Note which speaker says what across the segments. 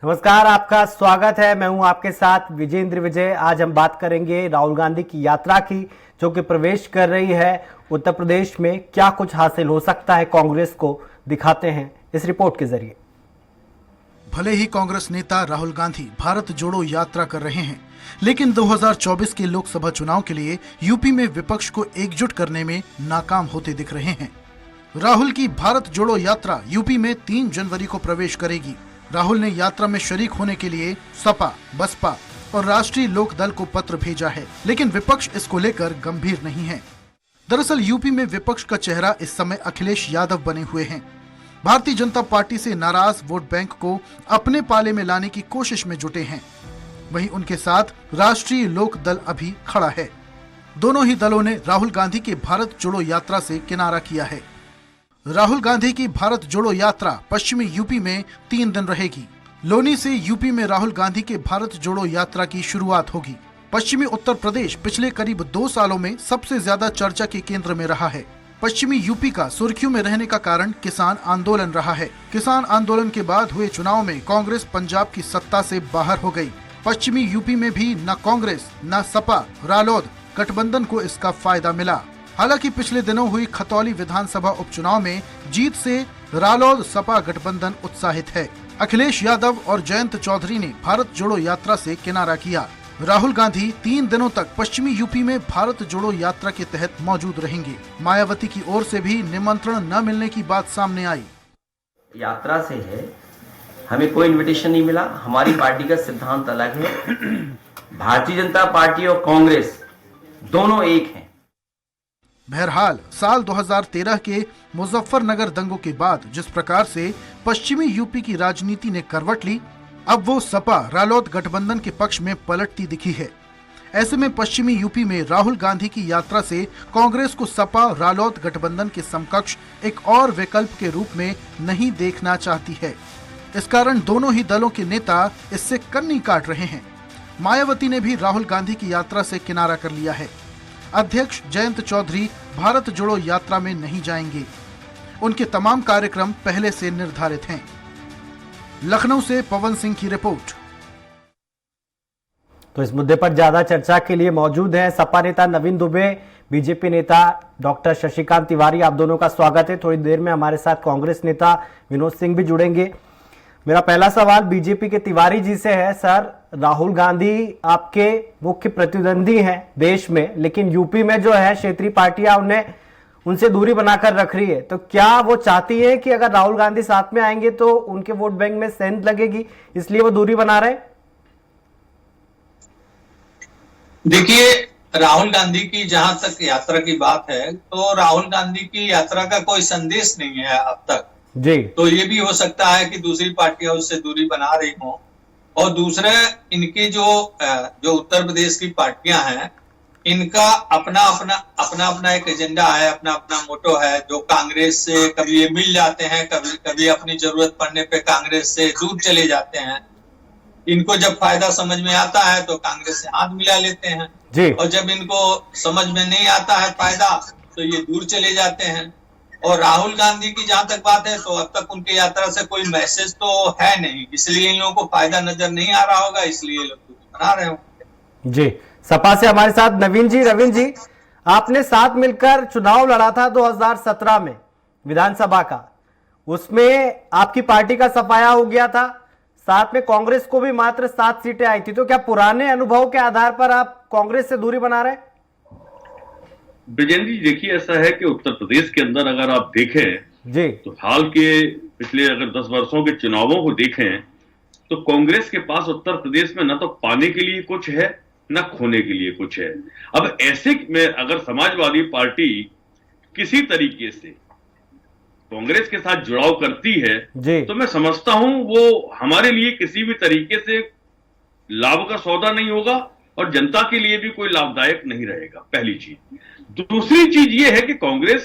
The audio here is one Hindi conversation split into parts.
Speaker 1: नमस्कार, आपका स्वागत है। मैं हूं आपके साथ विजेंद्र विजय। आज हम बात करेंगे राहुल गांधी की यात्रा की, जो कि प्रवेश कर रही है उत्तर प्रदेश में। क्या कुछ हासिल हो सकता है कांग्रेस को, दिखाते हैं इस रिपोर्ट के जरिए।
Speaker 2: भले ही कांग्रेस नेता राहुल गांधी भारत जोड़ो यात्रा कर रहे हैं, लेकिन 2024 के लोकसभा चुनाव के लिए यूपी में विपक्ष को एकजुट करने में नाकाम होते दिख रहे हैं। राहुल की भारत जोड़ो यात्रा यूपी में 3 जनवरी को प्रवेश करेगी। राहुल ने यात्रा में शरीक होने के लिए सपा, बसपा और राष्ट्रीय लोक दल को पत्र भेजा है, लेकिन विपक्ष इसको लेकर गंभीर नहीं है। दरअसल यूपी में विपक्ष का चेहरा इस समय अखिलेश यादव बने हुए हैं। भारतीय जनता पार्टी से नाराज वोट बैंक को अपने पाले में लाने की कोशिश में जुटे हैं। वहीं उनके साथ राष्ट्रीय लोक दल अभी खड़ा है। दोनों ही दलों ने राहुल गांधी के भारत जोड़ो यात्रा से किनारा किया है। राहुल गांधी की भारत जोड़ो यात्रा पश्चिमी यूपी में 3 दिन रहेगी। लोनी से यूपी में राहुल गांधी के भारत जोड़ो यात्रा की शुरुआत होगी। पश्चिमी उत्तर प्रदेश पिछले करीब 2 सालों में सबसे ज्यादा चर्चा के केंद्र में रहा है। पश्चिमी यूपी का सुर्खियों में रहने का कारण किसान आंदोलन रहा है। किसान आंदोलन के बाद हुए चुनाव में कांग्रेस पंजाब की सत्ता से बाहर हो गई। पश्चिमी यूपी में भी न कांग्रेस, न सपा, रालोद गठबंधन को इसका फायदा मिला। हालांकि पिछले दिनों हुई खतौली विधानसभा उपचुनाव में जीत से रालोद सपा गठबंधन उत्साहित है। अखिलेश यादव और जयंत चौधरी ने भारत जोड़ो यात्रा से किनारा किया। राहुल गांधी 3 दिनों तक पश्चिमी यूपी में भारत जोड़ो यात्रा के तहत मौजूद रहेंगे। मायावती की ओर से भी निमंत्रण न मिलने की बात सामने आई।
Speaker 3: यात्रा से है, हमें कोई इनविटेशन नहीं मिला। हमारी पार्टी का सिद्धांत अलग है। भारतीय जनता पार्टी और कांग्रेस दोनों एक हैं।
Speaker 2: बहरहाल साल 2013 के मुजफ्फरनगर दंगों के बाद जिस प्रकार से पश्चिमी यूपी की राजनीति ने करवट ली, अब वो सपा रालोद गठबंधन के पक्ष में पलटती दिखी है। ऐसे में पश्चिमी यूपी में राहुल गांधी की यात्रा से कांग्रेस को सपा रालोद गठबंधन के समकक्ष एक और विकल्प के रूप में नहीं देखना चाहती है। इस कारण दोनों ही दलों के नेता इससे कन्नी काट रहे हैं। मायावती ने भी राहुल गांधी की यात्रा से किनारा कर लिया है। अध्यक्ष जयंत चौधरी भारत जोड़ो यात्रा में नहीं जाएंगे। उनके तमाम कार्यक्रम पहले से निर्धारित हैं। लखनऊ से पवन सिंह की रिपोर्ट।
Speaker 1: तो इस मुद्दे पर ज्यादा चर्चा के लिए मौजूद हैं सपा नेता नवीन दुबे, बीजेपी नेता डॉक्टर शशिकांत तिवारी। आप दोनों का स्वागत है। थोड़ी देर में हमारे साथ कांग्रेस नेता विनोद सिंह भी जुड़ेंगे। मेरा पहला सवाल बीजेपी के तिवारी जी से है। सर, राहुल गांधी आपके मुख्य प्रतिद्वंदी हैं देश में, लेकिन यूपी में जो है क्षेत्रीय पार्टियां उनसे दूरी बनाकर रख रही है। तो क्या वो चाहती है कि अगर राहुल गांधी साथ में आएंगे तो उनके वोट बैंक में सेंध लगेगी, इसलिए वो दूरी बना रहे?
Speaker 4: देखिए, राहुल गांधी की जहां तक यात्रा की बात है, तो राहुल गांधी की यात्रा का कोई संदेश नहीं है अब तक
Speaker 1: जी।
Speaker 4: तो ये भी हो सकता है कि दूसरी पार्टियां उससे दूरी बना रही हों। और दूसरे, इनकी जो उत्तर प्रदेश की पार्टियां हैं, इनका अपना अपना एक एजेंडा है, अपना अपना मोटो है। जो कांग्रेस से कभी ये मिल जाते हैं, कभी अपनी जरूरत पड़ने पे कांग्रेस से दूर चले जाते हैं। इनको जब फायदा समझ में आता है तो कांग्रेस से हाथ मिला लेते हैं
Speaker 1: जी।
Speaker 4: और जब इनको समझ में नहीं आता है फायदा तो ये दूर चले जाते हैं। और राहुल गांधी की जहां तक बात है, तो अब तक उनकी यात्रा से कोई मैसेज तो है नहीं, इसलिए इन लोगों को फायदा नजर नहीं आ रहा होगा, इसलिए लोग दूरी बना रहे होंगे।
Speaker 1: जी। सपा से हमारे साथ नवीन जी, आपने साथ मिलकर चुनाव लड़ा था 2017 में विधानसभा का। उसमें आपकी पार्टी का सफाया हो गया था, साथ में कांग्रेस को भी मात्र 7 सीटें आई थी। तो क्या पुराने अनुभव के आधार पर आप कांग्रेस से दूरी बना रहे हैं?
Speaker 5: विजेंद्र जी, देखिए, ऐसा है कि उत्तर प्रदेश के अंदर अगर आप देखें
Speaker 1: जी,
Speaker 5: तो हाल के पिछले अगर 10 वर्षों के चुनावों को देखें तो कांग्रेस के पास उत्तर प्रदेश में न तो पाने के लिए कुछ है, न खोने के लिए कुछ है। अब ऐसे में अगर समाजवादी पार्टी किसी तरीके से कांग्रेस के साथ जुड़ाव करती है तो मैं समझता हूं वो हमारे लिए किसी भी तरीके से लाभ का सौदा नहीं होगा और जनता के लिए भी कोई लाभदायक नहीं रहेगा, पहली चीज। दूसरी चीज ये है कि कांग्रेस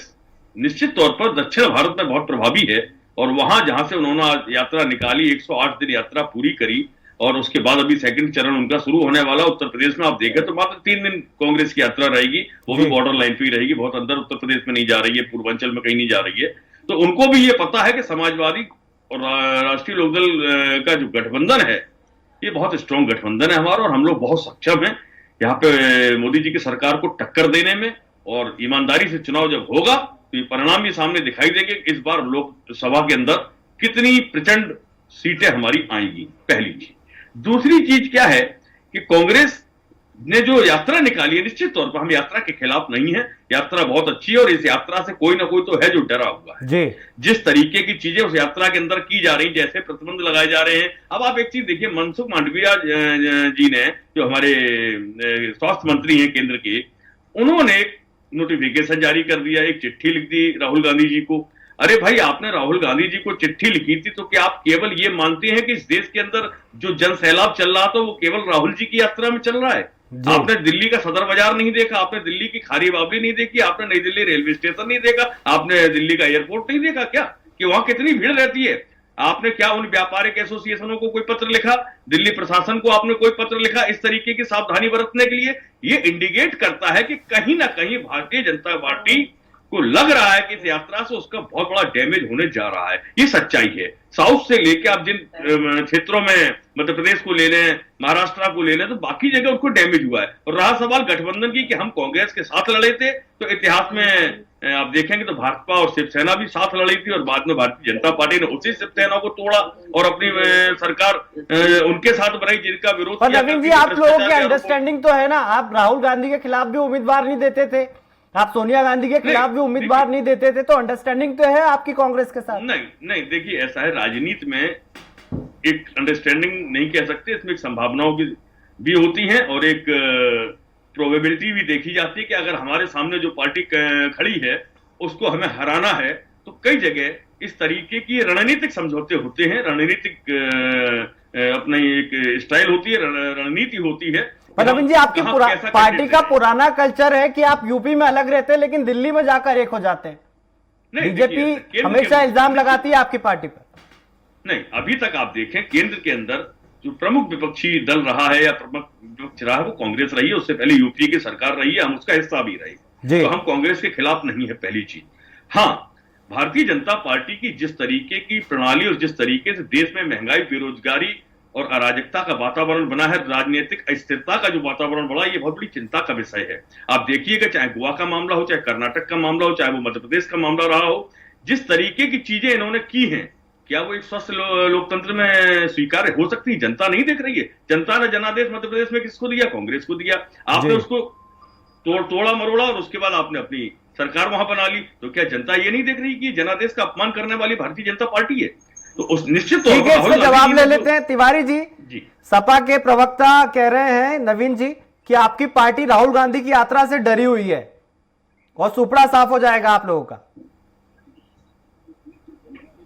Speaker 5: निश्चित तौर पर दक्षिण भारत में बहुत प्रभावी है और वहां जहां से उन्होंने यात्रा निकाली, 108 दिन यात्रा पूरी करी और उसके बाद अभी सेकंड चरण उनका शुरू होने वाला। उत्तर प्रदेश में आप देखें तो मात्र 3 दिन कांग्रेस की यात्रा रहेगी, वो भी बॉर्डर लाइन पे ही रहेगी, बहुत अंदर उत्तर प्रदेश में नहीं जा रही है, पूर्वांचल में कहीं नहीं जा रही है। तो उनको भी ये पता है कि समाजवादी और राष्ट्रीय लोकदल का जो गठबंधन है, ये बहुत स्ट्रांग गठबंधन है हमारा, और हम लोग बहुत सक्षम हैं यहाँ पे मोदी जी की सरकार को टक्कर देने में। और ईमानदारी से चुनाव जब होगा तो ये परिणाम भी सामने दिखाई देंगे इस बार लोकसभा के अंदर कितनी प्रचंड सीटें हमारी आएंगी, पहली चीज। दूसरी चीज क्या है कि कांग्रेस ने जो यात्रा निकाली है, निश्चित तौर पर हम यात्रा के खिलाफ नहीं है, यात्रा बहुत अच्छी है, और इस यात्रा से कोई ना कोई तो है जो डरा हुआ है।
Speaker 1: जी,
Speaker 5: जिस तरीके की चीजें उस यात्रा के अंदर की जा रही, जैसे प्रतिबंध लगाए जा रहे हैं। अब आप एक चीज देखिए, मनसुख मांडविया जी ने, जो हमारे स्वास्थ्य मंत्री हैं केंद्र के, उन्होंने एक नोटिफिकेशन जारी कर दिया, एक चिट्ठी लिख दी राहुल गांधी जी को। अरे भाई, आपने राहुल गांधी जी को चिट्ठी लिखी थी तो क्या आप केवल ये मानते हैं कि इस देश के अंदर जो जन सैलाब चल रहा था वो केवल राहुल जी की यात्रा में चल रहा है? आपने दिल्ली का सदर बाजार नहीं देखा, आपने दिल्ली की खारी बावली नहीं देखी, आपने नई दिल्ली रेलवे स्टेशन नहीं देखा, आपने दिल्ली का एयरपोर्ट नहीं देखा क्या, कि वहां कितनी भीड़ रहती है? आपने क्या उन व्यापारिक एसोसिएशनों को कोई पत्र लिखा? दिल्ली प्रशासन को आपने कोई पत्र लिखा इस तरीके की सावधानी बरतने के लिए? ये इंडिकेट करता है कि कहीं ना कहीं भारतीय जनता पार्टी को लग रहा है कि इस यात्रा से उसका बहुत बड़ा डैमेज होने जा रहा है। ये सच्चाई है। साउथ से लेके आप जिन क्षेत्रों में मध्य प्रदेश को ले लें, महाराष्ट्र को ले लें, तो बाकी जगह उनको डैमेज हुआ है। और रहा सवाल गठबंधन की कि हम कांग्रेस के साथ लड़े थे, तो इतिहास में आप देखेंगे तो भाजपा और शिवसेना भी साथ लड़ी थी, और बाद में भारतीय जनता पार्टी ने उसी शिवसेना को तोड़ा और अपनी सरकार उनके साथ बनाई जिनका विरोध
Speaker 1: पर
Speaker 5: किया।
Speaker 1: नवीन जी, आप लोगों की अंडरस्टैंडिंग तो है ना, आप राहुल गांधी के खिलाफ भी उम्मीदवार नहीं देते थे, आप सोनिया गांधी के खिलाफ भी उम्मीदवार नहीं देते थे, तो अंडरस्टैंडिंग तो है आपकी कांग्रेस के साथ?
Speaker 5: नहीं, देखिए ऐसा है, राजनीति में एक अंडरस्टैंडिंग नहीं कह सकते, इसमें एक संभावनाओं की भी होती हैं और एक प्रोबेबिलिटी भी देखी जाती है कि अगर हमारे सामने जो पार्टी खड़ी है उसको हमें हराना है, तो कई जगह इस तरीके की रणनीतिक समझौते होते हैं, रणनीतिक अपनी एक स्टाइल होती है, रणनीति होती है।
Speaker 1: पर नवीन जी, आपकी पार्टी का पुराना कल्चर है कि आप यूपी में अलग रहते हैं लेकिन दिल्ली में जाकर एक हो जाते हैं। बीजेपी हमेशा इल्जाम लगाती है आपकी पार्टी पर।
Speaker 5: नहीं, अभी तक आप देखें केंद्र के अंदर जो प्रमुख विपक्षी दल रहा है या प्रमुख विपक्ष रहा है वो कांग्रेस रही है, उससे पहले यूपी की सरकार रही है, हम उसका हिस्सा भी रहे, तो हम कांग्रेस के खिलाफ नहीं है, पहली चीज। हाँ, भारतीय जनता पार्टी की जिस तरीके की प्रणाली और जिस तरीके से देश में महंगाई, बेरोजगारी और अराजकता का वातावरण बना है, राजनीतिक अस्थिरता का जो वातावरण बना, ये बहुत बड़ी चिंता का विषय है। आप देखिएगा, चाहे गोवा का मामला हो, चाहे कर्नाटक का मामला हो, चाहे वो मध्य प्रदेश का मामला रहा हो, जिस तरीके की चीजें इन्होंने की हैं, क्या वो एक स्वस्थ लोकतंत्र में स्वीकार्य हो सकती है? जनता नहीं देख रही है। जनता ने जनादेश मध्य प्रदेश में किसको दिया? कांग्रेस को दिया। आपने उसको तोड़ा मरोड़ा और उसके बाद आपने अपनी सरकार वहां बना ली, तो क्या जनता ये नहीं देख रही कि जनादेश का अपमान करने वाली भारतीय जनता पार्टी है? तो उस निश्चित तौर पर
Speaker 1: इसका जवाब ले लेते हैं। तिवारी जी, सपा के प्रवक्ता कह रहे हैं नवीन जी कि आपकी पार्टी राहुल गांधी की यात्रा से डरी हुई है और सुपड़ा साफ हो जाएगा आप लोगों का।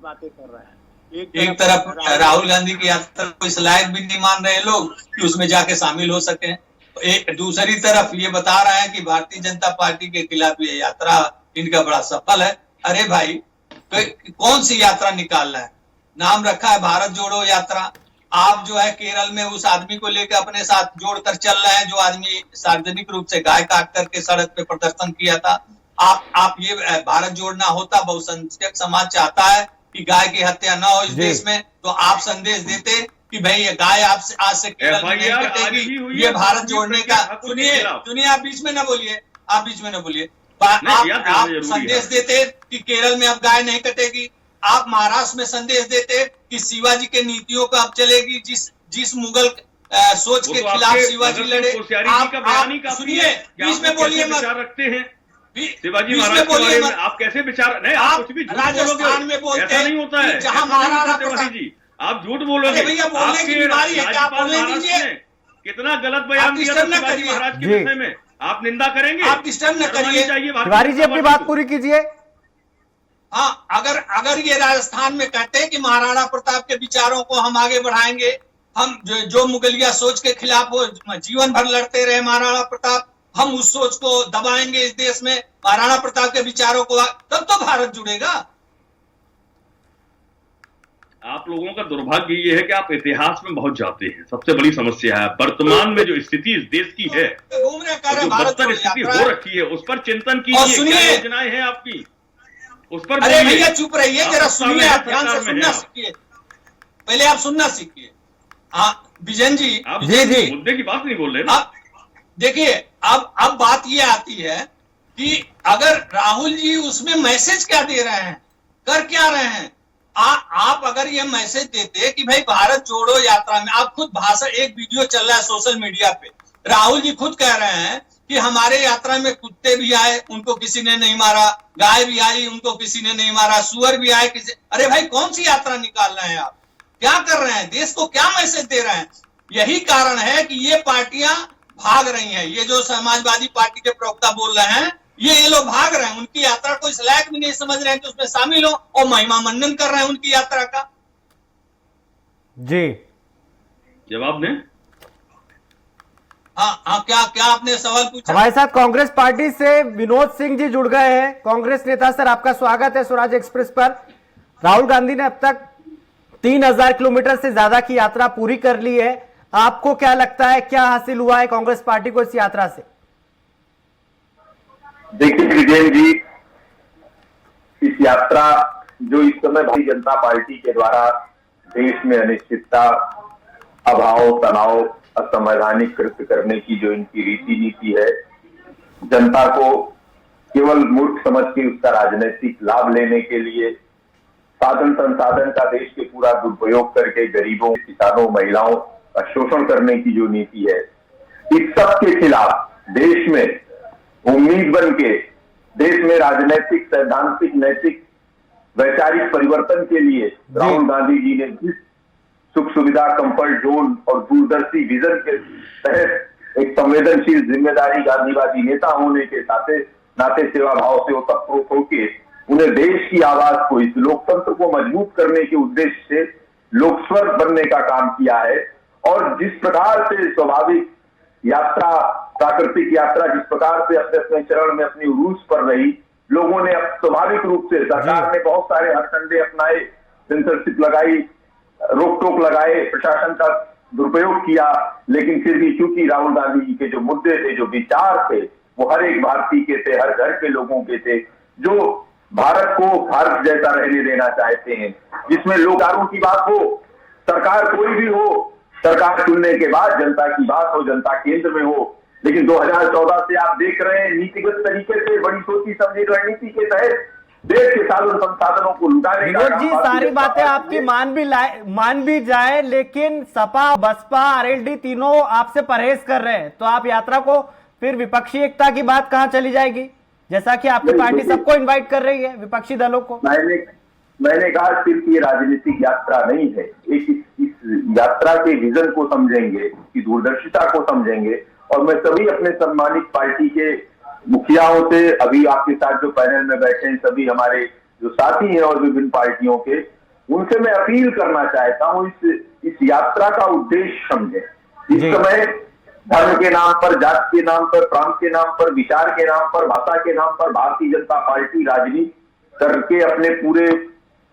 Speaker 6: बातें कर रहा है,
Speaker 4: एक तरफ राहुल गांधी की यात्रा को इस लायक भी नहीं मान रहे लोग कि उसमें जाके शामिल हो सके, एक दूसरी तरफ ये बता रहा है कि भारतीय जनता पार्टी के खिलाफ ये यात्रा इनका बड़ा सफल है। अरे भाई, तो कौन सी यात्रा निकालना है? नाम रखा है भारत जोड़ो यात्रा। आप जो है केरल में उस आदमी को लेकर अपने साथ जोड़कर चल रहे हैं जो आदमी सार्वजनिक रूप से गाय काट करके सड़क पे प्रदर्शन किया था। आप ये भारत जोड़ना होता, बहुसंख्यक समाज चाहता है कि गाय की हत्या न हो इस देश में, तो आप संदेश देते कि भाई ये गाय आपसे आज से केरल में नहीं कटेगी। ये भारत जोड़ने का सुनिए, आप बीच में न बोलिए, आप बीच में न बोलिए। आप संदेश देते कि केरल में अब गाय नहीं कटेगी। आप महाराष्ट्र में संदेश देते कि शिवाजी के नीतियों का अब चलेगी, जिस मुगल सोच के खिलाफ शिवाजी लड़े। आप सुनिए, बीच में बोलिए मत,
Speaker 5: रखते हैं
Speaker 4: शिवाजी महाराज के बारे में
Speaker 5: आप कैसे विचार? नहीं,
Speaker 4: आप
Speaker 5: कुछ भी
Speaker 4: राजस्थान में बोलते
Speaker 5: ऐसा नहीं होता है,
Speaker 4: जहां महाराणा प्रताप
Speaker 5: जी आप झूठ बोलोगे।
Speaker 4: भैया बोलने की बीमारी है, क्या बोलने दीजिए।
Speaker 5: कितना गलत बयान दिया शिवाजी महाराज के विषय में, आप निंदा करेंगे?
Speaker 4: आप डिस्टर्ब न करिए।
Speaker 1: तिवारी जी अपनी बात पूरी कीजिए।
Speaker 4: हाँ, अगर ये राजस्थान में कहते कि महाराणा प्रताप के विचारों को हम आगे बढ़ाएंगे, हम जो मुगलिया सोच के खिलाफ वो जीवन भर लड़ते रहे महाराणा प्रताप, हम उस सोच को दबाएंगे इस देश में, महाराणा प्रताप के विचारों को, तब तो भारत जुड़ेगा।
Speaker 5: आप लोगों का दुर्भाग्य ये है कि आप इतिहास में बहुत जाते हैं। सबसे बड़ी समस्या है वर्तमान में जो स्थिति इस देश की है,
Speaker 4: घूमने का
Speaker 5: जो बदतर स्थिति हो रखी है, उस पर चिंतन कीजिए। क्या योजनाएं हैं आपकी? उस पर
Speaker 4: अरे
Speaker 5: बोलिए।
Speaker 4: भैया चुप रहिए,
Speaker 5: आप
Speaker 4: जरा
Speaker 5: सत्ता
Speaker 4: सुनिए,
Speaker 5: में
Speaker 4: आप ध्यान
Speaker 5: सरकार
Speaker 4: से
Speaker 5: में
Speaker 4: सुनना
Speaker 5: हैं।
Speaker 4: सीखिए, पहले आप सुनना सीखिए। हाँ विजन जी,
Speaker 5: आप
Speaker 4: विजन जी,
Speaker 5: मुद्दे की बात नहीं बोल रहे ना।
Speaker 4: अब देखिए, अब बात ये आती है कि अगर राहुल जी उसमें मैसेज क्या दे रहे हैं, कर क्या रहे हैं। आप अगर ये मैसेज देते कि भाई भारत जोड़ो यात्रा में, आप खुद भाषण, एक वीडियो चल रहा है सोशल मीडिया पे, राहुल जी खुद कह रहे हैं कि हमारे यात्रा में कुत्ते भी आए, उनको किसी ने नहीं मारा, गाय भी आई, उनको किसी ने नहीं मारा, सुअर भी आए, किसी, अरे भाई कौन सी यात्रा निकाल रहे हैं आप, क्या कर रहे हैं, देश को क्या मैसेज दे रहे हैं। यही कारण है कि ये पार्टियां भाग रही हैं, ये जो समाजवादी पार्टी के प्रवक्ता बोल रहे हैं, ये लोग भाग रहे हैं, उनकी यात्रा को इस लायक भी नहीं समझ रहे हैं कि उसमें शामिल हो, और महिमा मंडन कर रहे हैं उनकी यात्रा का।
Speaker 1: जी
Speaker 5: जवाब दें।
Speaker 4: हाँ, क्या क्या आपने सवाल पूछा।
Speaker 1: हमारे साथ कांग्रेस पार्टी से विनोद सिंह जी जुड़ गए हैं, कांग्रेस नेता। सर आपका स्वागत है स्वराज एक्सप्रेस पर। राहुल गांधी ने अब तक 3000 किलोमीटर से ज्यादा की यात्रा पूरी कर ली है, आपको क्या लगता है क्या हासिल हुआ है कांग्रेस पार्टी को इस यात्रा से?
Speaker 7: देखिए विजय जी, इस यात्रा जो इस समय भारतीय जनता पार्टी के द्वारा देश में अनिश्चितता, अभाव, तनाव, असंवैधानिक कृत्य करने की जो इनकी रीति नीति है, जनता को केवल मूर्ख समझ के उसका राजनीतिक लाभ लेने के लिए साधन संसाधन का देश के पूरा दुरुपयोग करके गरीबों, किसानों, महिलाओं का शोषण करने की जो नीति है, इस सब के खिलाफ देश में उम्मीद बन के देश में राजनीतिक, सैद्धांतिक, नैतिक, वैचारिक परिवर्तन के लिए राहुल गांधी जी ने जिस सुख सुविधा, कंफर्ट जोन और दूरदर्शी विजन के तहत एक संवेदनशील, जिम्मेदारी, गांधीवादी नेता होने के नाते सेवा भाव से ओतप्रोत होके उन्हें देश की आवाज को, इस लोकतंत्र को मजबूत करने के उद्देश्य से लोकस्वर बनने का काम किया है। और जिस प्रकार से स्वाभाविक यात्रा, प्राकृतिक यात्रा जिस प्रकार से अपने अपने चरण में अपनी उरूज पर रही, लोगों ने स्वाभाविक रूप से, सरकार ने बहुत सारे हथकंडे अपनाए, सेंसरशिप लगाई, रोक टोक लगाए, प्रशासन का दुरुपयोग किया, लेकिन फिर भी क्योंकि राहुल गांधी जी के जो मुद्दे थे, जो विचार थे, वो हर एक भारतीय के थे, हर घर के लोगों के थे, जो भारत को भारत जैसा रहने देना चाहते हैं, जिसमें लोकदारों की बात हो, सरकार कोई भी हो, सरकार चुनने के बाद जनता की बात हो, जनता केंद्र में हो। लेकिन 2014 से आप देख रहे हैं नीतिगत तरीके से बड़ी सोची समझी रणनीति के तहत देश के साधन संसाधनों को लुटाने का
Speaker 1: विनोद जी, सारी बातें आपकी मान भी जाए, लेकिन सपा, बसपा, आरएलडी तीनों आपसे परहेज कर रहे हैं, तो आप यात्रा को फिर विपक्षी एकता की बात कहां चली जाएगी, जैसा कि आपकी पार्टी सबको इन्वाइट कर रही है, विपक्षी दलों को?
Speaker 7: मैंने कहा सिर्फ ये राजनीतिक यात्रा नहीं है, एक इस यात्रा के विजन को समझेंगे, की दूरदर्शिता को समझेंगे, और मैं सभी अपने सम्मानित पार्टी के मुखियाओं से, अभी आपके साथ जो पैनल में बैठे हैं सभी हमारे जो साथी हैं और विभिन्न पार्टियों के, उनसे मैं अपील करना चाहता हूं, इस यात्रा का उद्देश्य समझें। इस समय धर्म के नाम पर, जाति के नाम पर, प्रांत के नाम पर, विचार के नाम पर, भाषा के नाम पर भारतीय जनता पार्टी राजनीति करके अपने पूरे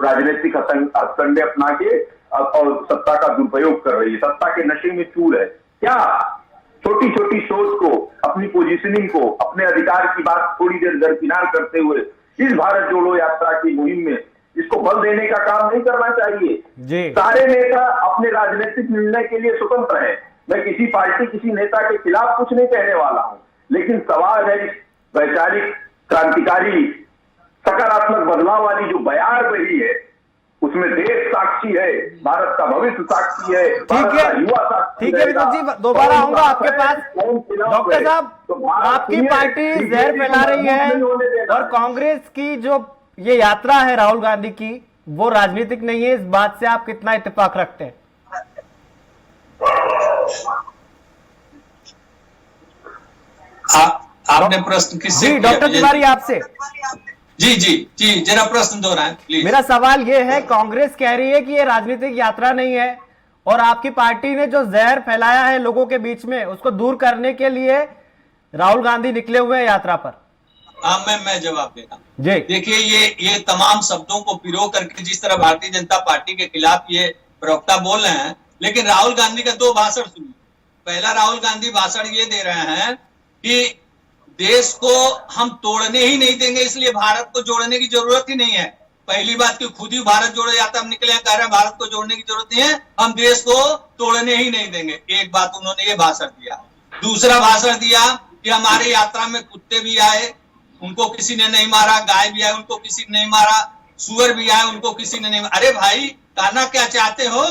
Speaker 7: राजनीतिक हथकंडे अपना के और सत्ता का दुरुपयोग कर रही है, सत्ता के नशे में चूर है। क्या छोटी छोटी सोच को, अपनी पोजीशनिंग को, अपने अधिकार की बात थोड़ी देर दरकिनार करते हुए इस भारत जोड़ो यात्रा की मुहिम में इसको बल देने का काम नहीं करना चाहिए। सारे नेता अपने राजनीतिक निर्णय के लिए स्वतंत्र हैं, मैं किसी पार्टी, किसी नेता के खिलाफ कुछ नहीं कहने वाला हूं, लेकिन सवाल है इस वैचारिक, क्रांतिकारी, सकारात्मक बदलाव वाली जो बयार बही है, उसमें देश साक्षी है, भारत का भविष्य साक्षी है,
Speaker 1: ठीक है, ठीक है विनोद जी, दोबारा आऊंगा आपके पास। डॉक्टर साहब, आपकी पार्टी जहर फैला रही है और कांग्रेस की जो ये यात्रा है राहुल गांधी की, वो राजनीतिक नहीं है, इस बात से आप कितना इत्तेफाक रखते हैं?
Speaker 4: आपने प्रश्न किससे?
Speaker 1: जी डॉक्टर तिवारी आपसे।
Speaker 4: जी जरा प्रश्न दोहराएं प्लीज।
Speaker 1: मेरा सवाल ये है, कांग्रेस कह रही है कि ये राजनीतिक यात्रा नहीं है, और आपकी पार्टी ने जो जहर फैलाया है लोगों के बीच में, उसको दूर करने के लिए राहुल गांधी निकले हुए हैं यात्रा पर।
Speaker 4: हाँ, मैं जवाब देता हूँ।
Speaker 1: जी
Speaker 4: देखिए, ये तमाम शब्दों को पिरो करके जिस तरह भारतीय जनता पार्टी के खिलाफ ये प्रवक्ता बोल रहे हैं, लेकिन राहुल गांधी का 2 भाषण सुनिए। पहला, राहुल गांधी भाषण ये दे रहे हैं कि देश को हम तोड़ने ही नहीं देंगे, इसलिए भारत को जोड़ने की जरूरत ही नहीं है। पहली बात कि खुद ही भारत जोड़ो यात्रा हम निकले कह रहे हैं भारत को जोड़ने की जरूरत नहीं है, हम देश को तोड़ने ही नहीं देंगे। एक बात उन्होंने ये भाषण दिया। दूसरा भाषण दिया कि हमारे यात्रा में कुत्ते भी आए, उनको किसी ने नहीं मारा, गाय भी आए, उनको किसी ने नहीं मारा, सुअर भी आए, उनको किसी ने नहीं मारा। अरे भाई, कहना क्या चाहते हो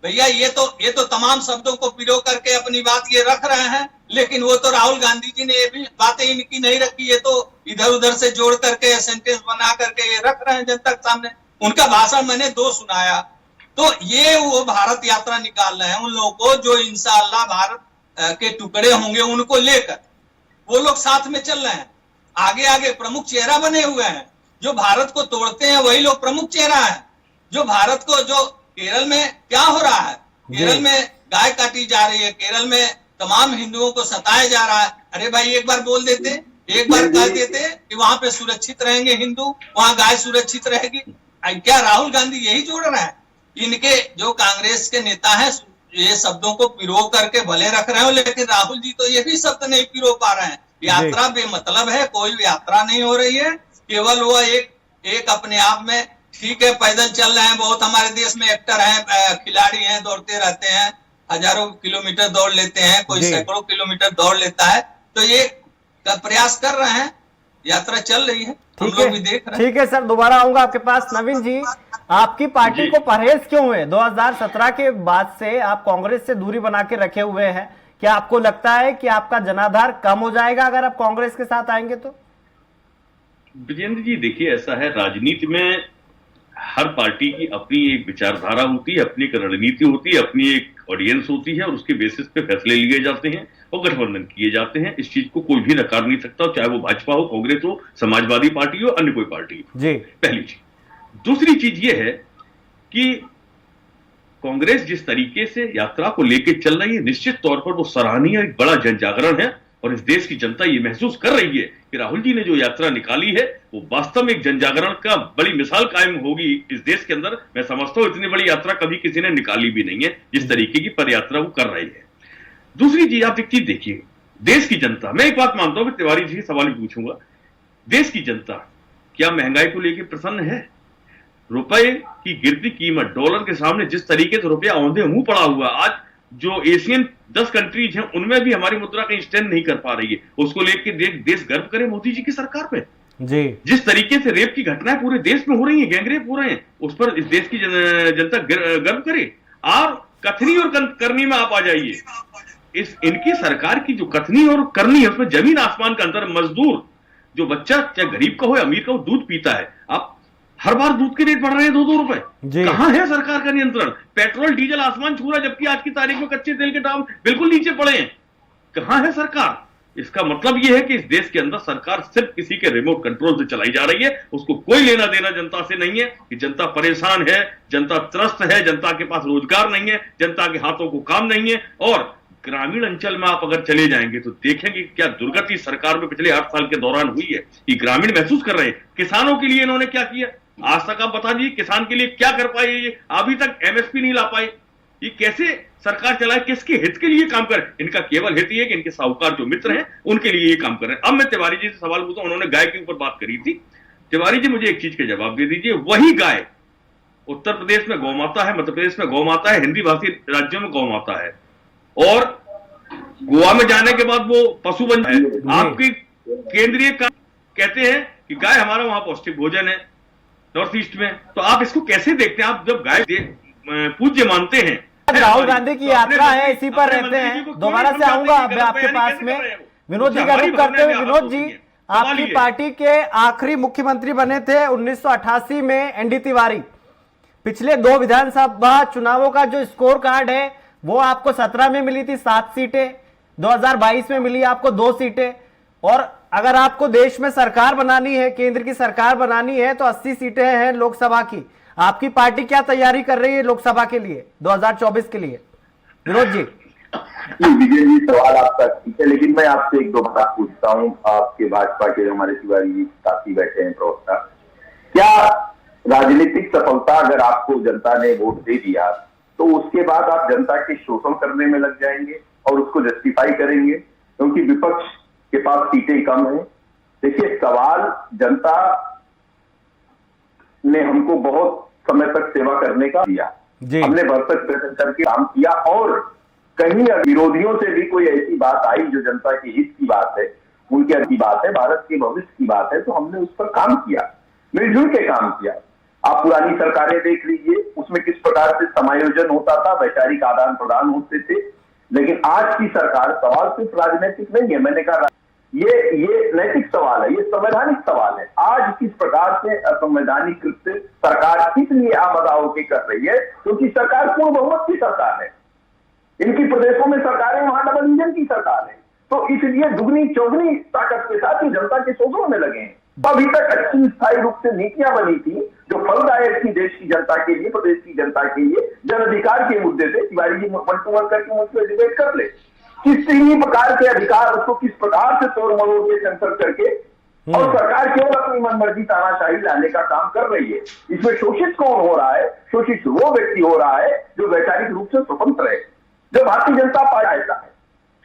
Speaker 4: भैया? ये तो तमाम शब्दों को पिरो करके अपनी बात ये रख रहे हैं, लेकिन वो तो राहुल गांधी जी ने ये भी बातें इनकी नहीं रखी, ये तो इधर उधर से जोड़ करके सेंटेंस बना करके ये रख रहे हैं जनता के सामने। उनका भाषण मैंने 2 सुनाया। तो ये वो भारत यात्रा निकाल रहे हैं उन लोगों को जो इंशाअल्लाह भारत के टुकड़े होंगे उनको लेकर वो लोग साथ में चल रहे हैं। आगे आगे प्रमुख चेहरा बने हुए हैं। जो भारत को तोड़ते हैं वही लोग प्रमुख चेहरा है। जो भारत को, जो केरल में क्या हो रहा है, केरल में गाय काटी जा रही है, केरल में तमाम हिंदुओं को सताया जा रहा है। अरे भाई, एक बार बोल देते, एक बार कह देते कि वहां पे सुरक्षित रहेंगे हिंदू, वहां गाय सुरक्षित रहेगी। क्या राहुल गांधी यही जोड़ रहा है? इनके जो कांग्रेस के नेता हैं ये शब्दों को पिरो करके भले रख रहे हो, लेकिन राहुल जी तो ये भी शब्द नहीं पिरो पा रहे हैं। यात्रा बेमतलब है, कोई यात्रा नहीं हो रही है, केवल वो एक अपने आप में ठीक है पैदल चल रहे हैं। बहुत हमारे देश में एक्टर हैं, खिलाड़ी हैं, दौड़ते रहते हैं, हजारों किलोमीटर दौड़ लेते हैं, कोई सैकड़ों किलोमीटर दौड़ लेता है। तो ये प्रयास कर रहे हैं, यात्रा चल रही है, हम लोग भी देख रहे हैं।
Speaker 1: ठीक है सर, दोबारा आऊंगा आपके पास। नवीन जी, आपकी पार्टी को परहेज क्यों हुए? 2017 के बाद से आप कांग्रेस से दूरी बना के रखे हुए हैं। क्या आपको लगता है कि आपका जनाधार कम हो जाएगा अगर आप कांग्रेस के साथ आएंगे तो?
Speaker 5: विजेंद्र जी, देखिए, ऐसा है, राजनीति में हर पार्टी की अपनी एक विचारधारा होती है, अपनी एक रणनीति होती है, अपनी एक ऑडियंस होती है और उसके बेसिस पे फैसले लिए जाते हैं और गठबंधन किए जाते हैं। इस चीज को कोई भी नकार नहीं सकता, चाहे वो भाजपा हो, कांग्रेस हो, समाजवादी पार्टी हो, अन्य कोई पार्टी हो।
Speaker 1: जी,
Speaker 5: पहली चीज। दूसरी चीज ये है कि कांग्रेस जिस तरीके से यात्रा को लेकर चल रही है, निश्चित तौर पर वो सराहनीय एक बड़ा जन जागरण है और इस देश की जनता ये महसूस कर रही है कि राहुल जी ने जो यात्रा निकाली है वो वास्तव में एक जन जागरण का बड़ी मिसाल कायम होगी इस देश के अंदर। मैं समझता हूं इतनी बड़ी यात्रा कभी किसी ने निकाली भी नहीं है जिस तरीके की पदयात्रा वो कर रही है। दूसरी चीज, आप एक चीज देखिए, देश की जनता, मैं एक बात मानता हूं, तिवारी जी से सवाल ही पूछूंगा, देश की जनता क्या महंगाई को लेकर प्रसन्न है? रुपए की गिरती कीमत, डॉलर के सामने जिस तरीके से रुपया औंधे मुंह पड़ा हुआ, आज जो एशियन 10 कंट्रीज हैं उनमें भी हमारी मुद्रा कहीं स्टैंड नहीं कर पा रही है। उसको लेकर देश गर्व करे मोदी जी की सरकार पे।
Speaker 1: जी,
Speaker 5: जिस तरीके से रेप की घटनाएं पूरे देश में हो रही हैं, गैंगरेप हो रहे हैं, उस पर इस देश की जनता गर्व करे। और कथनी और करनी में आप आ जाइए, इस इनकी सरकार की जो कथनी और करनी है उसमें जमीन आसमान का अंतर। मजदूर जो बच्चा चाहे गरीब का हो या अमीर का हो दूध पीता है, आप हर बार दूध के रेट बढ़ रहे हैं 2-2 रुपए। कहां है सरकार का नियंत्रण? पेट्रोल डीजल आसमान छू रहा है, जबकि आज की तारीख में कच्चे तेल के दाम बिल्कुल नीचे पड़े हैं। कहां है सरकार? इसका मतलब यह है कि इस देश के अंदर सरकार सिर्फ किसी के रिमोट कंट्रोल से चलाई जा रही है। उसको कोई लेना देना जनता से नहीं है कि जनता परेशान है, जनता त्रस्त है, जनता के पास रोजगार नहीं है, जनता के हाथों को काम नहीं है। और ग्रामीण अंचल में आप अगर चले जाएंगे तो देखेंगे क्या दुर्गति सरकार में पिछले 8 साल के दौरान हुई है। ये ग्रामीण महसूस कर रहे हैं। किसानों के लिए इन्होंने क्या किया आज तक आप बता दीजिए, किसान के लिए क्या कर पाए? ये अभी तक एमएसपी नहीं ला पाए। ये कैसे सरकार चलाए? किसके हित के लिए काम कर? इनका केवल हित ये कि इनके साहूकार जो मित्र हैं उनके लिए ये काम कर रहे हैं। अब मैं तिवारी जी से सवाल पूछता हूं, उन्होंने गाय के ऊपर बात करी थी। तिवारी जी, मुझे एक चीज का जवाब दे दीजिए, वही गाय उत्तर प्रदेश में गौ माता है, मध्य प्रदेश में गौ माता है, हिंदी भाषी राज्यों में गौ माता है, और गोवा में जाने के बाद वो पशु बन जाए। आपकी केंद्रीय कहते हैं कि गाय हमारा वहां पौष्टिक भोजन है नॉर्थ ईस्ट में। तो आप इसको कैसे देखते हैं? आप जब गाय पूज्य मानते हैं,
Speaker 1: राहुल गांधी की यात्रा है, इसी पर रहते हैं। दोबारा से आऊंगा आपके पास में। विनोद जी का रुख करते हुए, विनोद जी, आपकी पार्टी के आखिरी मुख्यमंत्री बने थे 1988 में एनडी तिवारी। पिछले 2 विधानसभा चुनावों का जो स्कोर कार्ड है वो आपको 17 में मिली थी 7 सीटें, 2022 में मिली आपको 2 सीटें, और अगर आपको देश में सरकार बनानी है, केंद्र की सरकार बनानी है, तो 80 सीटें हैं लोकसभा की। आपकी पार्टी क्या तैयारी कर रही है लोकसभा के लिए 2024 के लिए? विनोद जी।
Speaker 7: विजय जी, सवाल आपका ठीक है, लेकिन मैं आपसे 1-2 बात पूछता हूँ। आपके भाजपा के हमारे तिवारी जी साथी बैठे हैं प्रवक्ता, क्या राजनीतिक सफलता अगर आपको जनता ने वोट दे दिया तो उसके बाद आप जनता के शोषण करने में लग जाएंगे और उसको जस्टिफाई करेंगे? क्योंकि विपक्ष के पास सीटें कम है। देखिए, सवाल जनता ने हमको बहुत समय तक सेवा करने का दिया, हमने भरसक प्रयत्न करके काम किया, और कहीं विरोधियों से भी कोई ऐसी बात आई जो जनता के हित की बात है, उनके हित की बात है, भारत के भविष्य की बात है, तो हमने उस पर काम किया, मिलजुल के काम किया। आप पुरानी सरकारें देख लीजिए, उसमें किस प्रकार से समायोजन होता था, वैचारिक आदान प्रदान होते थे। लेकिन आज की सरकार, सवाल सिर्फ राजनीतिक नहीं है, मैंने कहा ये नैतिक सवाल है, ये संवैधानिक सवाल है। आज किस प्रकार से असंवैधानिक कृत्य सरकार इसलिए आमदा होकर कर रही है क्योंकि सरकार पूर्ण बहुमत की सरकार है, इनकी प्रदेशों में सरकार है, वहां डबल इंजन की सरकार है, तो इसलिए दुगनी चौगनी ताकत के साथ ही जनता के शोषण में लगे हैं। अभी तक अच्छी स्थायी रूप से नीतियां बनी थी जो फलदायक थी देश की जनता के लिए, प्रदेश की जनता के लिए, जन अधिकार के मुद्दे से। तिवारी जी 1-to-1 करके मुझसे डिबेट कर ले, किसी प्रकार के अधिकार उसको किस प्रकार से तोड़ मरोड़ के सेंसर करके, और सरकार केवल अपनी मनमर्जी तानाशाही लाने का काम कर रही है। इसमें शोषित कौन हो रहा है? शोषित वो व्यक्ति हो रहा है जो वैचारिक रूप से स्वतंत्र है, जो भारतीय जनता पार्टी है,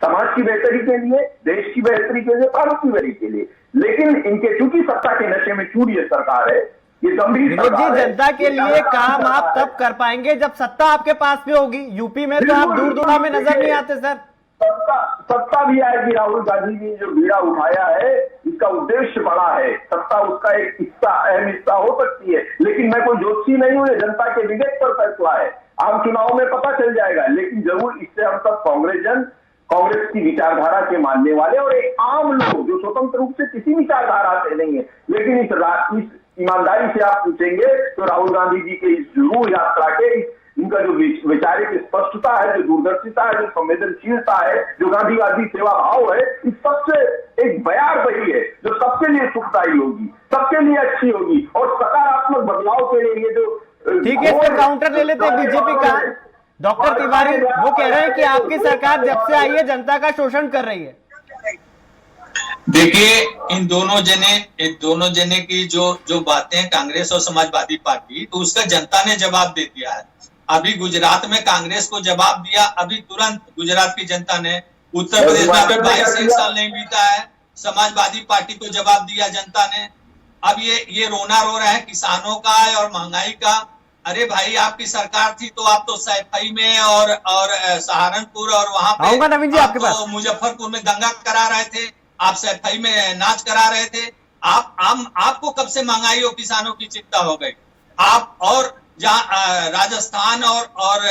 Speaker 7: समाज की बेहतरी के लिए, देश की बेहतरी के लिए, भारत की बेहतरी के लिए। लेकिन इनके चूंकि सत्ता के नशे में चूर ये सरकार है, ये गंभीर
Speaker 1: विनोद जी, जनता के लिए काम आप तब कर पाएंगे जब सत्ता आपके पास में होगी। यूपी में तो आप दूर दूरा में नजर नहीं आते सर।
Speaker 7: सत्ता भी आएगी। राहुल गांधी जी जो बीड़ा उठाया है, इसका उद्देश्य बड़ा है, सत्ता उसका एक हिस्सा, अहम हिस्सा हो सकती है, लेकिन मैं कोई ज्योतिषी नहीं हूं, जनता के विवेक पर फैसला है, आम चुनाव में पता चल जाएगा। लेकिन जरूर इससे हम सब कांग्रेस की विचारधारा के मानने वाले और एक आम लोग जो स्वतंत्र रूप से किसी विचारधारा से नहीं है, लेकिन इस ईमानदारी से आप पूछेंगे तो राहुल गांधी जी के इस जरूर यात्रा के, इनका जो वैचारिक स्पष्टता है, जो दूरदर्शिता है, जो संवेदनशीलता है, जो गांधीवादी सेवा भाव है, इस सबसे एक बयार वही है जो सबके लिए सुखदायी होगी, सबके लिए अच्छी होगी और सकारात्मक बदलाव के लिए ये जो।
Speaker 1: ठीक है, इसका काउंटर ले लेते हैं बीजेपी का। डॉक्टर तिवारी वो कह रहे हैं कि आपकी सरकार जब से आई है जनता का शोषण कर रही है।
Speaker 4: देखिए, इन दोनों जने की जो बातें कांग्रेस और समाजवादी पार्टी, तो उसका जनता ने जवाब दे दिया है। अभी गुजरात में कांग्रेस को जवाब दिया, अभी तुरंत गुजरात की जनता ने, उत्तर प्रदेश में अभी 22 साल नहीं बीता है, समाजवादी पार्टी को जवाब दिया जनता ने। अब ये रोना रो रहा है किसानों का और महंगाई का। अरे भाई, आपकी सरकार थी तो आप तो सैफई में और सहारनपुर और वहां पे
Speaker 1: नवीन जी आपके पास
Speaker 4: मुजफ्फरपुर में दंगा करा रहे थे, आप सैफई में नाच करा रहे थे। आपको कब से महंगाई और किसानों की चिंता हो गई? आप और जहां राजस्थान और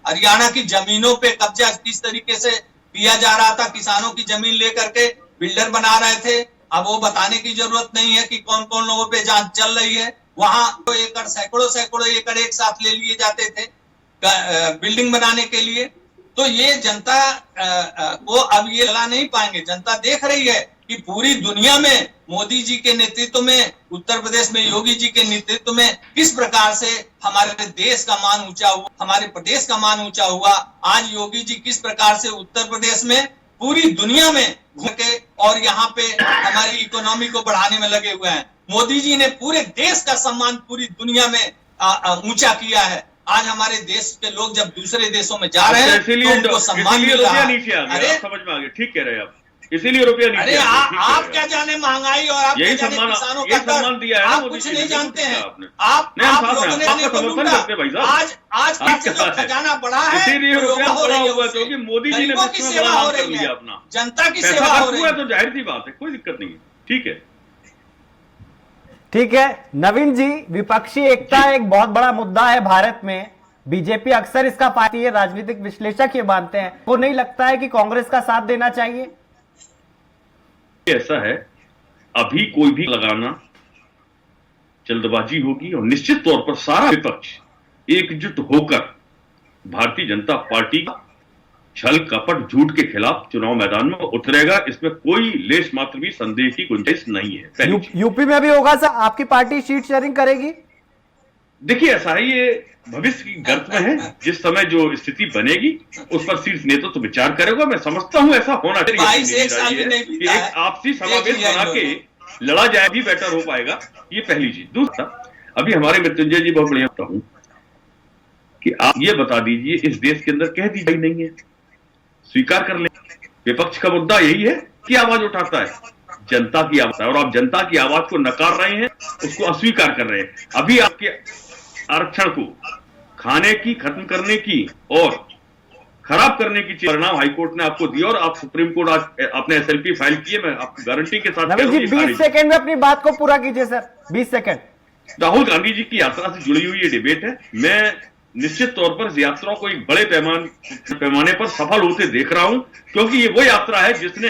Speaker 4: हरियाणा की जमीनों पे कब्जा किस तरीके से किया जा रहा था, किसानों की जमीन लेकर के बिल्डर बना रहे थे। अब वो बताने की जरूरत नहीं है कि कौन कौन लोगों पे जांच चल रही है। वहां तो एकड़, सैकड़ों एकड़ एक साथ ले लिए जाते थे बिल्डिंग बनाने के लिए। तो ये जनता को अब ये ला नहीं पाएंगे। जनता देख रही है कि पूरी दुनिया में मोदी जी के नेतृत्व में, उत्तर प्रदेश में योगी जी के नेतृत्व में किस प्रकार से हमारे देश का मान ऊंचा हुआ, हमारे प्रदेश का मान ऊंचा हुआ। आज योगी जी किस प्रकार से उत्तर प्रदेश में पूरी दुनिया में घूम के और यहाँ पे हमारी इकोनॉमी को बढ़ाने में लगे हुए हैं। मोदी जी ने पूरे देश का सम्मान पूरी दुनिया में ऊंचा किया है। आज हमारे देश के लोग जब दूसरे देशों में जा रहे हैं तो उनको सम्मान मिल रहा है।
Speaker 5: अरे समझ में आ गया, ठीक कह रहे हैं आप, इसीलिए रुपया नीचे।
Speaker 4: अरे आप क्या जाने महंगाई और आप क्या जाने किसानों का
Speaker 5: सम्मान दिया है,
Speaker 4: आप कुछ नहीं जानते हैं। आप लोगों ने आज जो खजाना बढ़ा है,
Speaker 5: इसीलिए रुपया बढ़ा हुआ है क्योंकि मोदी जी ने
Speaker 4: की सेवा हो रही है,
Speaker 5: अपना
Speaker 4: जनता की सेवा हो रही है।
Speaker 5: तो जाहिर सी बात है, कोई दिक्कत नहीं है। ठीक है,
Speaker 1: ठीक है नवीन जी, विपक्षी एकता एक बहुत बड़ा मुद्दा है भारत में। बीजेपी अक्सर इसका पाती है, राजनीतिक विश्लेषक ये मानते हैं। वो नहीं लगता है कि कांग्रेस का साथ देना चाहिए?
Speaker 5: ऐसा है, अभी कोई भी लगाना जल्दबाजी होगी और निश्चित तौर पर सारा विपक्ष एकजुट होकर भारतीय जनता पार्टी का छल कपट झूठ के खिलाफ चुनाव मैदान में उतरेगा। इसमें कोई लेश मात्र भी संदेह की गुंजाइश नहीं है।
Speaker 1: यूपी में भी होगा सर, आपकी पार्टी सीट शेयरिंग करेगी?
Speaker 5: देखिए, ऐसा है, ये भविष्य की गर्त में है। जिस समय जो स्थिति बनेगी उस पर शीर्ष नेतृत्व तो विचार करेगा। मैं समझता हूं ऐसा होना चाहिए कि एक आपसी समावेश बना के लड़ा जाए भी बेटर हो पाएगा। ये पहली चीज। दूसरा, अभी हमारे मृत्युंजय जी बहुत बढ़िया हूं कि आप ये बता दीजिए, इस देश के अंदर कह दी गई नहीं है, स्वीकार कर ले। विपक्ष का मुद्दा यही है की आवाज उठाता है? जनता की आवाज है, और आप जनता की आवाज को नकार रहे हैं, उसको अस्वीकार कर रहे हैं। अभी आपके आरक्षण को खाने की, खत्म करने की और खराब करने की परिणाम हाईकोर्ट ने आपको दिया, और आप सुप्रीम कोर्ट आज आपने एसएलपी फाइल की है। मैं आपको गारंटी के साथ
Speaker 1: नवीन जी 20 सेकंड में अपनी बात को पूरा कीजिए सर, 20 सेकंड।
Speaker 5: राहुल गांधी जी की यात्रा से जुड़ी हुई ये डिबेट है। मैं निश्चित तौर पर इस यात्रा को एक बड़े पैमाने पर सफल होते देख रहा हूं, क्योंकि ये वो यात्रा है जिसने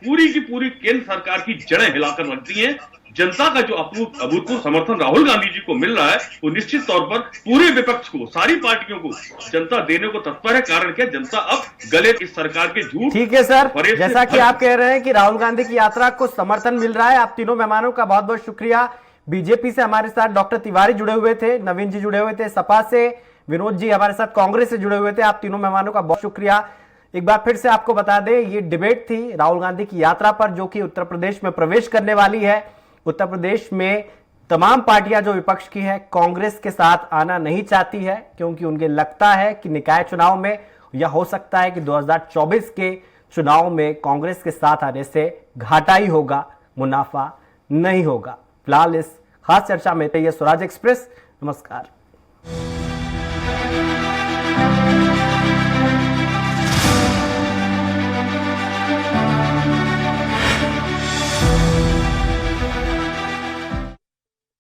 Speaker 5: पूरी की पूरी केंद्र सरकार की जड़ें हिलाकर रख दी हैं। जनता का जो अभूतपूर्व समर्थन राहुल गांधी जी को मिल रहा है, वो निश्चित तौर पर पूरे विपक्ष को, सारी पार्टियों को जनता देने को तत्पर है। कारण क्या? जनता अब गले इस सरकार के झूठ।
Speaker 1: ठीक है सर,
Speaker 5: फरेब से
Speaker 1: जैसा कि
Speaker 5: भर-
Speaker 1: आप कह रहे हैं कि राहुल गांधी की यात्रा को समर्थन मिल रहा है। आप तीनों मेहमानों का बहुत बहुत शुक्रिया। बीजेपी से हमारे साथ डॉक्टर तिवारी जुड़े हुए थे, नवीन जी जुड़े हुए थे, सपा से विनोद जी हमारे साथ कांग्रेस से जुड़े हुए थे। आप तीनों मेहमानों का बहुत शुक्रिया। एक बार फिर से आपको बता दें, ये डिबेट थी राहुल गांधी की यात्रा पर, जो कि उत्तर प्रदेश में प्रवेश करने वाली है। उत्तर प्रदेश में तमाम पार्टियां जो विपक्ष की है, कांग्रेस के साथ आना नहीं चाहती है, क्योंकि उन्हें लगता है कि निकाय चुनाव में, या हो सकता है कि 2024 के चुनाव में कांग्रेस के साथ आने से घाटा ही होगा, मुनाफा नहीं होगा। फिलहाल इस खास चर्चा में रहिए स्वराज एक्सप्रेस। नमस्कार।